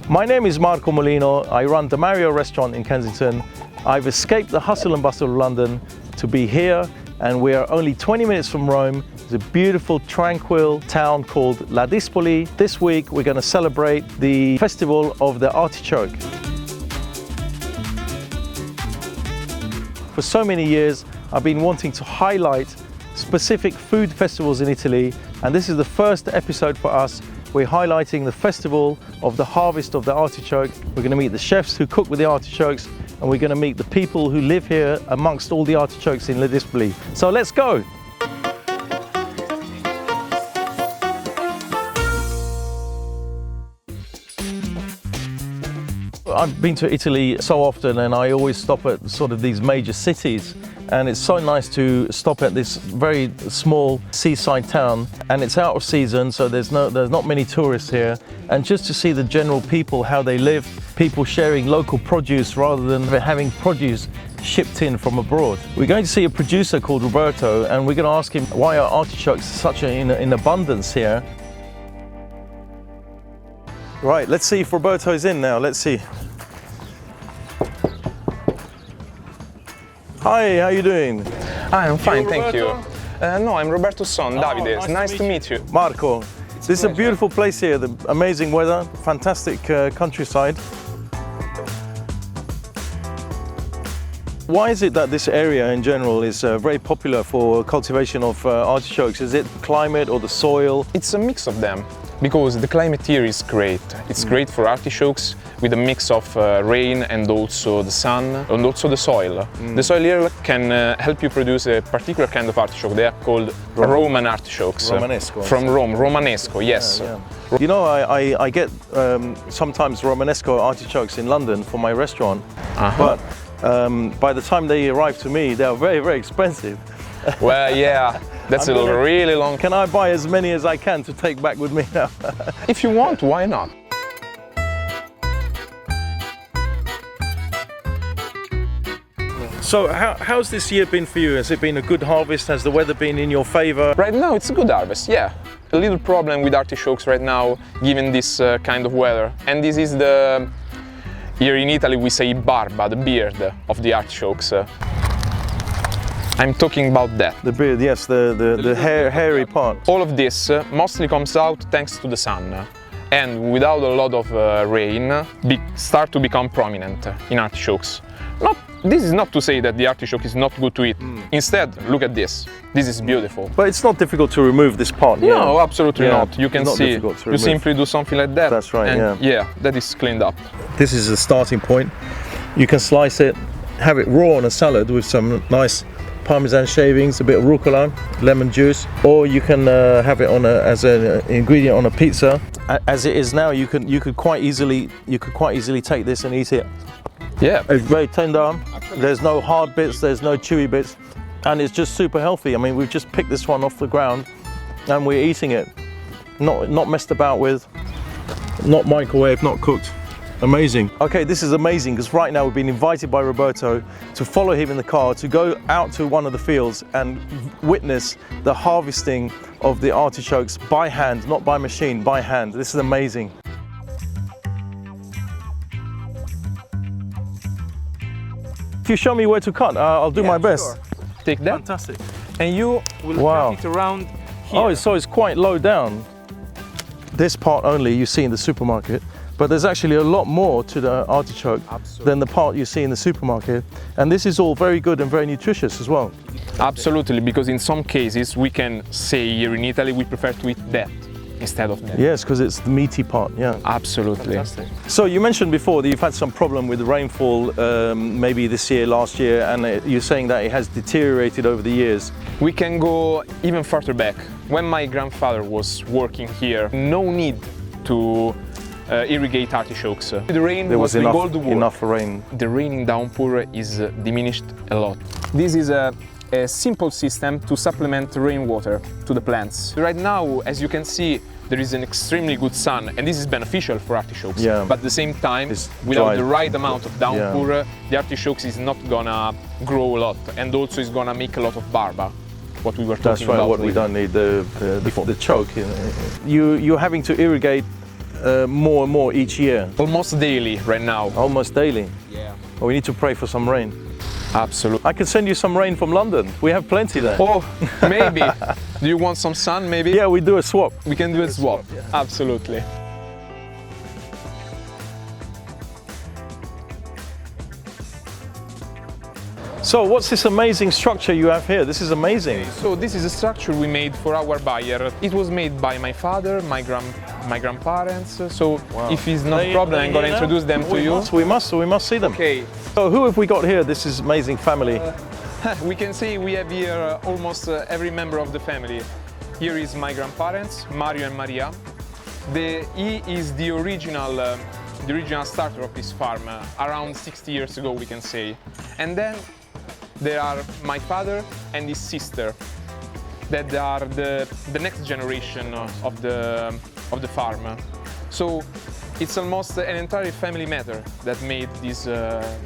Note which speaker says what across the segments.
Speaker 1: My name is Marco Molino. I run the Mario restaurant in Kensington. I've escaped the hustle and bustle of London to be here, and we are only 20 minutes from Rome. It's a beautiful, tranquil town called Ladispoli. This week we're going to celebrate the festival of the artichoke. For so many years, I've been wanting to highlight specific food festivals in Italy, and this is the first episode for us. We're highlighting the festival of the harvest of the artichoke. We're going to meet the chefs who cook with the artichokes, and we're going to meet the people who live here amongst all the artichokes in Ladispoli. So let's go! I've been to Italy so often, and I always stop at sort of these major cities, and it's so nice to stop at this very small seaside town, and it's out of season, so there's not many tourists here, and just to see the general people, how they live, people sharing local produce rather than having produce shipped in from abroad. We're going to see a producer called Roberto, and we're going to ask him why are artichokes such in abundance here. Right, let's see if Roberto's in now. Let's see. Hi, how you doing?
Speaker 2: Hi, I'm fine, thank you.
Speaker 1: Roberto?
Speaker 2: No, I'm Roberto's son, Davide.
Speaker 1: Nice
Speaker 2: to meet you.
Speaker 1: Marco, this is a beautiful place here, the amazing weather, fantastic countryside. Why is it that this area in general is very popular for cultivation of artichokes? Is it climate or the soil?
Speaker 2: It's a mix of them, because the climate here is great. It's great for artichokes, with a mix of rain and also the sun and also the soil. The soil here can help you produce a particular kind of artichoke. They are called Roman artichokes.
Speaker 1: Romanesco.
Speaker 2: From Rome, Romanesco, yes.
Speaker 1: Yeah, yeah. You know, I get sometimes Romanesco artichokes in London for my restaurant, but by the time they arrive to me, they are very, very expensive.
Speaker 2: Well, yeah, that's really long.
Speaker 1: Can I buy as many as I can to take back with me now?
Speaker 2: If you want, why not?
Speaker 1: So how's this year been for you? Has it been a good harvest? Has the weather been in your favor?
Speaker 2: Right now it's a good harvest, yeah. A little problem with artichokes right now, given this kind of weather. And this is here in Italy we say barba, the beard of the artichokes. I'm talking about that.
Speaker 1: The beard, yes, the hairy part.
Speaker 2: All of this mostly comes out thanks to the sun. And without a lot of rain, start to become prominent in artichokes. This is not to say that the artichoke is not good to eat. Instead, look at this. This is beautiful.
Speaker 1: But it's not difficult to remove this part.
Speaker 2: No, absolutely not. You can see, you simply do something like that.
Speaker 1: That's right,
Speaker 2: and yeah, that is cleaned up.
Speaker 1: This is the starting point. You can slice it, have it raw on a salad with some nice Parmesan shavings, a bit of rucola, lemon juice, or you can have it as an ingredient on a pizza. As it is now, you could quite easily take this and eat it.
Speaker 2: Yeah,
Speaker 1: it's very tender. There's no hard bits, there's no chewy bits, and it's just super healthy. I mean, we've just picked this one off the ground, and we're eating it. Not messed about with, not microwaved, not cooked. Amazing. Okay, this is amazing because right now we've been invited by Roberto to follow him in the car to go out to one of the fields and witness the harvesting of the artichokes by hand, not by machine, by hand. This is amazing. If you show me where to cut, I'll do my best.
Speaker 2: Sure. Take that.
Speaker 1: Fantastic.
Speaker 2: And you will cut it around here.
Speaker 1: Oh, so it's quite low down. This part only you see in the supermarket, but there's actually a lot more to the artichoke than the part you see in the supermarket. And this is all very good and very nutritious as well.
Speaker 2: Absolutely, because in some cases we can say here in Italy we prefer to eat that instead of that.
Speaker 1: Yes, because it's the meaty part, yeah.
Speaker 2: Absolutely.
Speaker 1: Fantastic. So you mentioned before that you've had some problem with the rainfall maybe this year, last year, and you're saying that it has deteriorated over the years.
Speaker 2: We can go even further back. When my grandfather was working here, no need to irrigate artichokes. The rain
Speaker 1: was
Speaker 2: enough
Speaker 1: rain.
Speaker 2: The raining downpour is diminished a lot. This is a simple system to supplement rainwater to the plants. Right now, as you can see, there is an extremely good sun, and this is beneficial for artichokes.
Speaker 1: Yeah.
Speaker 2: But at the same time, without the right amount of downpour, the artichokes is not gonna grow a lot, and also is gonna make a lot of barba. What we were talking about.
Speaker 1: That's right. What we don't need the choke. You're having to irrigate more and more each year?
Speaker 2: Almost daily right now.
Speaker 1: Almost daily.
Speaker 2: Yeah.
Speaker 1: Well, we need to pray for some rain.
Speaker 2: Absolutely.
Speaker 1: I can send you some rain from London. We have plenty there.
Speaker 2: Oh, maybe. Do you want some sun, maybe?
Speaker 1: Yeah, we do a swap.
Speaker 2: We can do a swap. Yeah. Absolutely.
Speaker 1: So what's this amazing structure you have here? This is amazing.
Speaker 2: So this is a structure we made for our buyer. It was made by my father, my grandparents. So if it's not a problem, I'm going to introduce them to you.
Speaker 1: We must see them.
Speaker 2: Okay.
Speaker 1: So who have we got here? This is amazing family.
Speaker 2: We can see we have here almost every member of the family. Here is my grandparents, Mario and Maria. He is the original starter of this farm, around 60 years ago, we can say. And then there are my father and his sister, that are the next generation of the farm. So it's almost an entire family matter that made this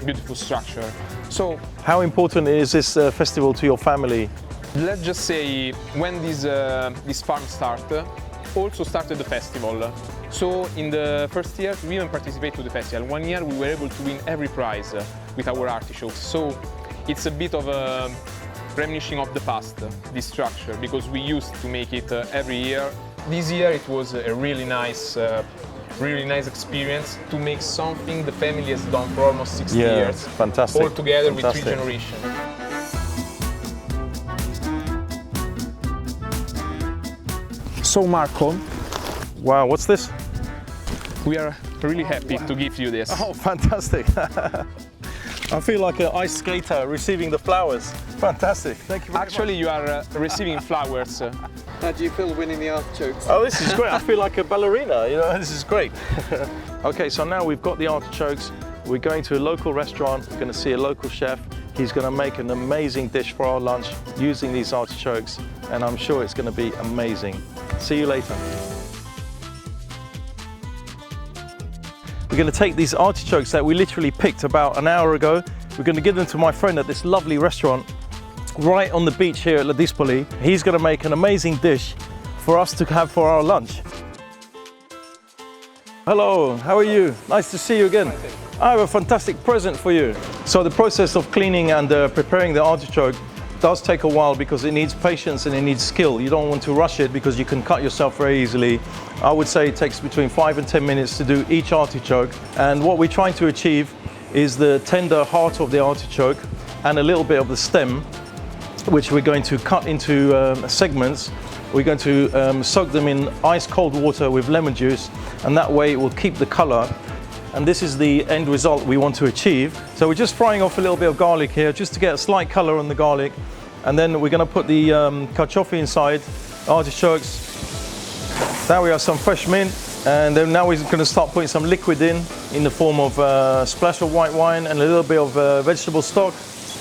Speaker 2: beautiful structure. So
Speaker 1: how important is this festival to your family?
Speaker 2: Let's just say when this farm started, also started the festival. So in the first year we even participated to the festival. 1 year we were able to win every prize with our artichokes. So it's a bit of a reminiscing of the past, this structure, because we used to make it every year. This year it was a really nice experience to make something the family has done for almost 60 years.
Speaker 1: Fantastic.
Speaker 2: All together with 3 generations. So Marco,
Speaker 1: wow, what's this?
Speaker 2: we are really happy to give you this.
Speaker 1: Oh, fantastic. I feel like an ice skater receiving the flowers. Fantastic. Thank you very
Speaker 2: Actually, you are receiving flowers.
Speaker 3: How do you feel winning the artichokes?
Speaker 1: Oh, this is great. I feel like a ballerina, you know, this is great. Okay, so now we've got the artichokes. We're going to a local restaurant. We're going to see a local chef. He's going to make an amazing dish for our lunch using these artichokes, and I'm sure it's going to be amazing. See you later. We're going to take these artichokes that we literally picked about an hour ago. We're going to give them to my friend at this lovely restaurant right on the beach here at Ladispoli. He's going to make an amazing dish for us to have for our lunch. Hello, how are you? Nice to see you again. I have a fantastic present for you. So the process of cleaning and preparing the artichoke does take a while because it needs patience and it needs skill. You don't want to rush it because you can cut yourself very easily. I would say it takes between 5 and 10 minutes to do each artichoke. And what we're trying to achieve is the tender heart of the artichoke and a little bit of the stem, which we're going to cut into segments. We're going to soak them in ice cold water with lemon juice, and that way it will keep the color. And this is the end result we want to achieve. So we're just frying off a little bit of garlic here just to get a slight color on the garlic. And then we're going to put the carciofi inside, artichokes. Now we have some fresh mint, and then now we're going to start putting some liquid in the form of a splash of white wine and a little bit of vegetable stock.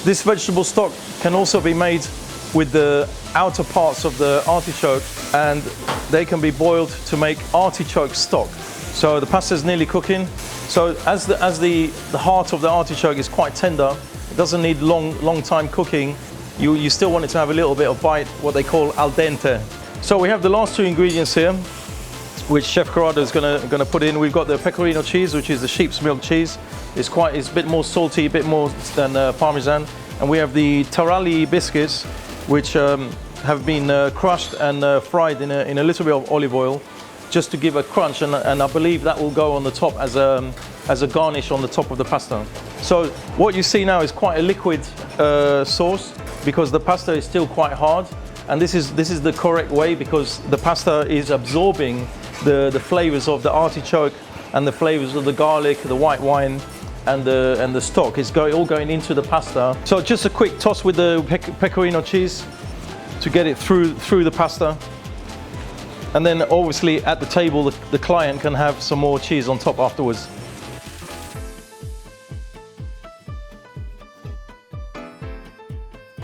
Speaker 1: This vegetable stock can also be made with the outer parts of the artichoke, and they can be boiled to make artichoke stock. So the pasta is nearly cooking. So as the heart of the artichoke is quite tender, it doesn't need long time cooking. You still want it to have a little bit of bite, what they call al dente. So we have the last 2 ingredients here, which Chef Corrado is gonna put in. We've got the pecorino cheese, which is the sheep's milk cheese. It's a bit more salty, a bit more than Parmesan. And we have the taralli biscuits, which have been crushed and fried in a little bit of olive oil, just to give a crunch, and I believe that will go on the top as a garnish on the top of the pasta. So what you see now is quite a liquid sauce, because the pasta is still quite hard, and this is the correct way, because the pasta is absorbing the flavors of the artichoke and the flavors of the garlic, the white wine, and the stock. It's all going into the pasta. So just a quick toss with the pecorino cheese to get it through the pasta. And then obviously at the table, the client can have some more cheese on top afterwards.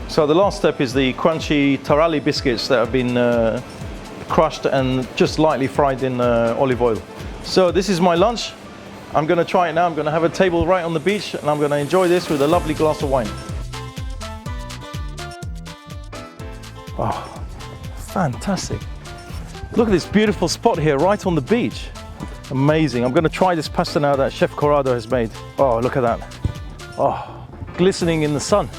Speaker 1: So the last step is the crunchy taralli biscuits that have been crushed and just lightly fried in olive oil. So this is my lunch. I'm going to try it now. I'm going to have a table right on the beach, and I'm going to enjoy this with a lovely glass of wine. Oh, fantastic. Look at this beautiful spot here right on the beach. Amazing. I'm going to try this pasta now that Chef Corrado has made. Oh, look at that. Oh, glistening in the sun.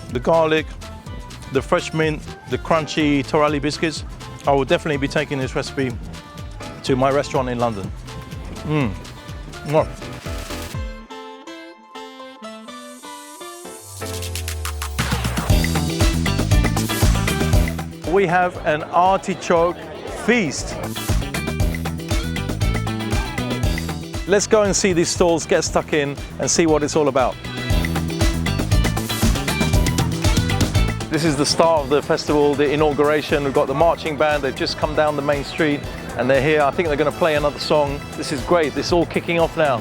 Speaker 1: The garlic, the fresh mint, the crunchy torelli biscuits. I will definitely be taking this recipe to my restaurant in London. Mwah. We have an artichoke feast. Let's go and see these stalls, get stuck in and see what it's all about. This is the start of the festival, the inauguration. We've got the marching band, they've just come down the main street and they're here. I think they're going to play another song. This is great, this is all kicking off now.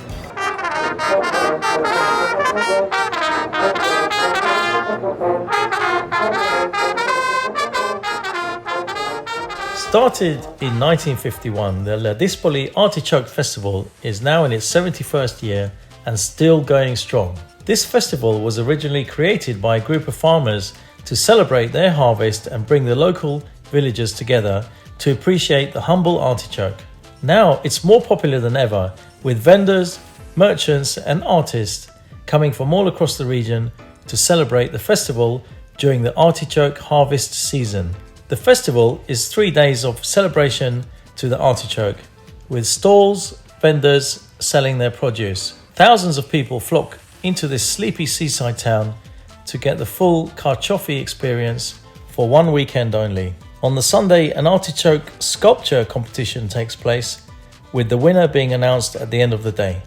Speaker 1: Started in 1951, the Ladispoli Artichoke Festival is now in its 71st year and still going strong. This festival was originally created by a group of farmers to celebrate their harvest and bring the local villagers together to appreciate the humble artichoke. Now it's more popular than ever, with vendors, merchants and artists coming from all across the region to celebrate the festival during the artichoke harvest season. The festival is 3 days of celebration to the artichoke, with stalls, vendors selling their produce. Thousands of people flock into this sleepy seaside town to get the full carciofi experience for 1 weekend only. On the Sunday, an artichoke sculpture competition takes place, with the winner being announced at the end of the day.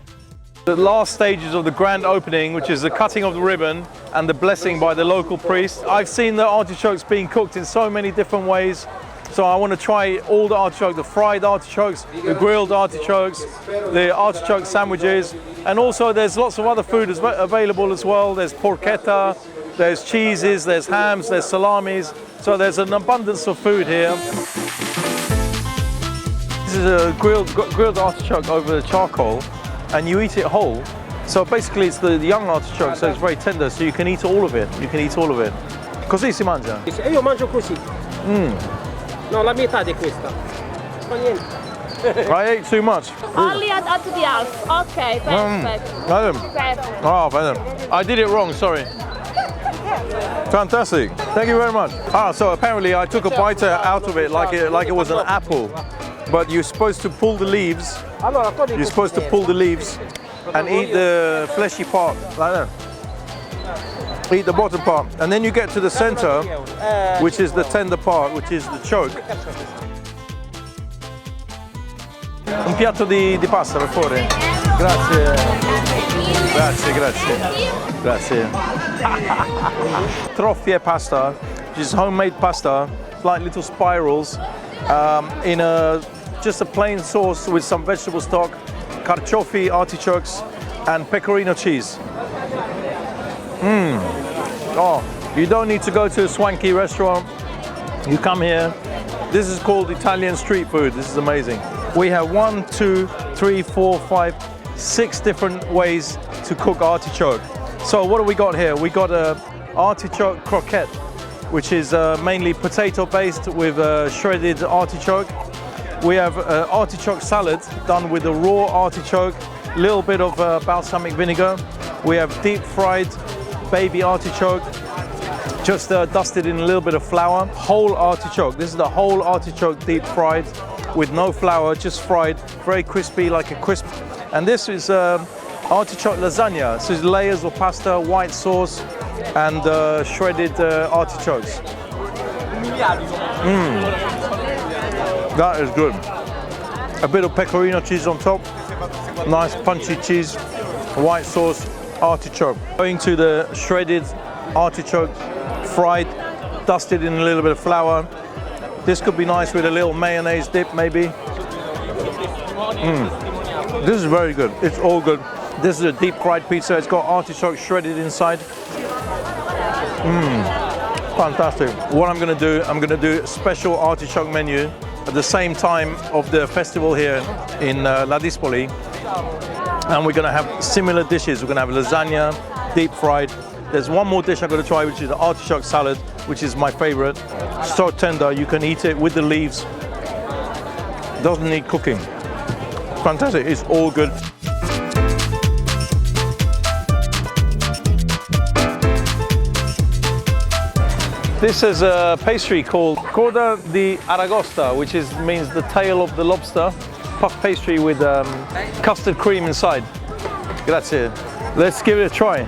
Speaker 1: The last stages of the grand opening, which is the cutting of the ribbon and the blessing by the local priest. I've seen the artichokes being cooked in so many different ways, so I want to try all the artichokes, the fried artichokes, the grilled artichokes, the artichoke sandwiches, and also there's lots of other food available as well. There's porchetta, there's cheeses, there's hams, there's salamis, so there's an abundance of food here. This is a grilled artichoke over the charcoal, and you eat it whole. So basically it's the young artichoke, so it's very tender, so you can eat all of it. You can eat all of it. Così si mangia?
Speaker 4: Io mangio così. No, la metà di questa. Fa niente.
Speaker 1: I ate too much.
Speaker 5: Only add to the half. Okay, perfect. Perfect.
Speaker 1: Oh, I did it wrong, sorry. Fantastic. Thank you very much. So apparently I took a bite out of it like it was an apple. But you're supposed to pull the leaves. You're supposed to pull the leaves and eat the fleshy part, like that. Eat the bottom part. And then you get to the center, which is the tender part, which is the choke. Un piatto di pasta, per favore. Grazie. Grazie. Troffie pasta, which is homemade pasta, like little spirals, in just a plain sauce with some vegetable stock, carciofi, artichokes, and pecorino cheese. Oh, you don't need to go to a swanky restaurant. You come here. This is called Italian street food. This is amazing. We have 1, 2, 3, 4, 5, 6 different ways to cook artichoke. So what have we got here? We got a artichoke croquette, which is mainly potato based with shredded artichoke. We have artichoke salad done with a raw artichoke, a little bit of balsamic vinegar. We have deep fried baby artichoke, just dusted in a little bit of flour. Whole artichoke, this is the whole artichoke deep fried with no flour, just fried, very crispy, like a crisp. And this is artichoke lasagna, so it's layers of pasta, white sauce, and shredded artichokes. That is good. A bit of pecorino cheese on top, nice punchy cheese, white sauce, artichoke. Going to the shredded artichoke, fried, dusted in a little bit of flour. This could be nice with a little mayonnaise dip maybe. This is very good, it's all good. This is a deep fried pizza, it's got artichoke shredded inside. Fantastic. What I'm going to do a special artichoke menu at the same time of the festival here in Ladispoli, and we're going to have similar dishes. We're going to have lasagna, deep fried. There's one more dish I'm going to try, which is the artichoke salad, which is my favorite. So tender, you can eat it with the leaves Doesn't need cooking. Fantastic, it's all good. This is a pastry called Coda di Aragosta, which means the tail of the lobster. Puff pastry with custard cream inside. Grazie. Let's give it a try.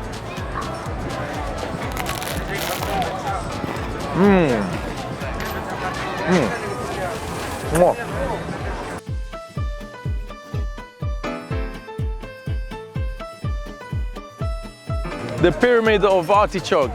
Speaker 1: The pyramid of artichoke.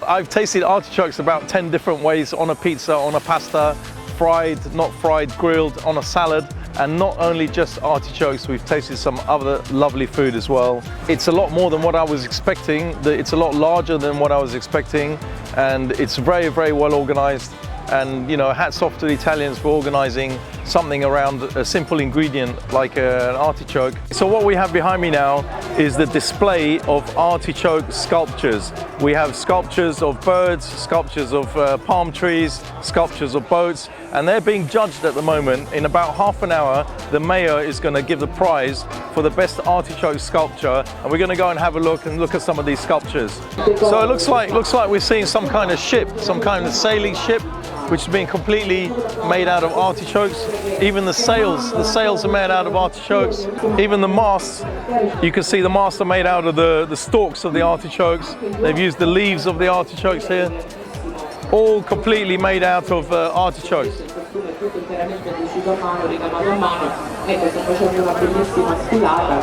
Speaker 1: I've tasted artichokes about 10 different ways, on a pizza, on a pasta, fried, not fried, grilled, on a salad. And not only just artichokes, we've tasted some other lovely food as well. It's a lot more than what I was expecting. It's a lot larger than what I was expecting. And it's very, very well organized. And, you know, hats off to the Italians for organizing something around a simple ingredient like an artichoke. So what we have behind me now is the display of artichoke sculptures. We have sculptures of birds, sculptures of palm trees, sculptures of boats, and they're being judged at the moment. In about half an hour, the mayor is going to give the prize for the best artichoke sculpture, and we're going to go and have a look at some of these sculptures. So it looks like we're seeing some kind of ship, some kind of sailing ship, which has been completely made out of artichokes. Even the sails are made out of artichokes. Even the masts, you can see the masts are made out of the stalks of the artichokes. They've used the leaves of the artichokes here. All completely made out of artichokes.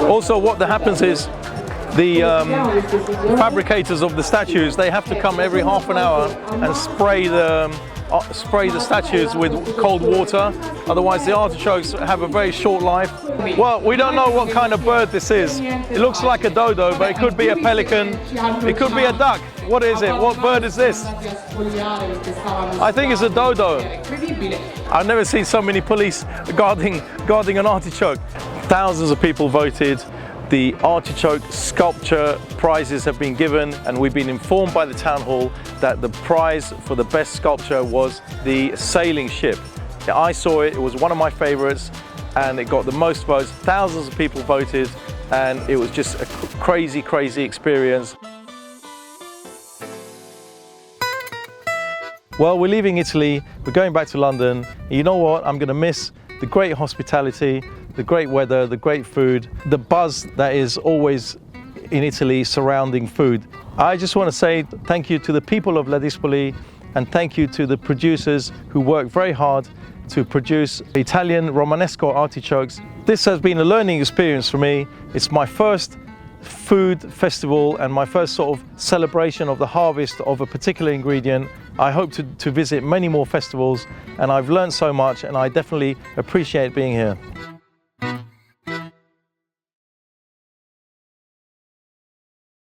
Speaker 1: Also, what happens is the fabricators of the statues, they have to come every half an hour and spray the statues with cold water, otherwise the artichokes have a very short life. Well, we don't know what kind of bird this is. It looks like a dodo, but it could be a pelican, it could be a duck. What is it? What bird is this? I think it's a dodo. I've never seen so many police guarding an artichoke. Thousands of people voted. The artichoke sculpture prizes have been given, and we've been informed by the town hall that the prize for the best sculpture was the sailing ship. I saw it, it was one of my favorites, and it got the most votes. Thousands of people voted, and it was just a crazy, crazy experience. Well, we're leaving Italy, we're going back to London. You know what? I'm going to miss the great hospitality, the great weather, the great food, the buzz that is always in Italy surrounding food. I just want to say thank you to the people of Ladispoli, and thank you to the producers who work very hard to produce Italian Romanesco artichokes. This has been a learning experience for me. It's my first food festival and my first sort of celebration of the harvest of a particular ingredient. I hope to visit many more festivals, and I've learned so much, and I definitely appreciate being here.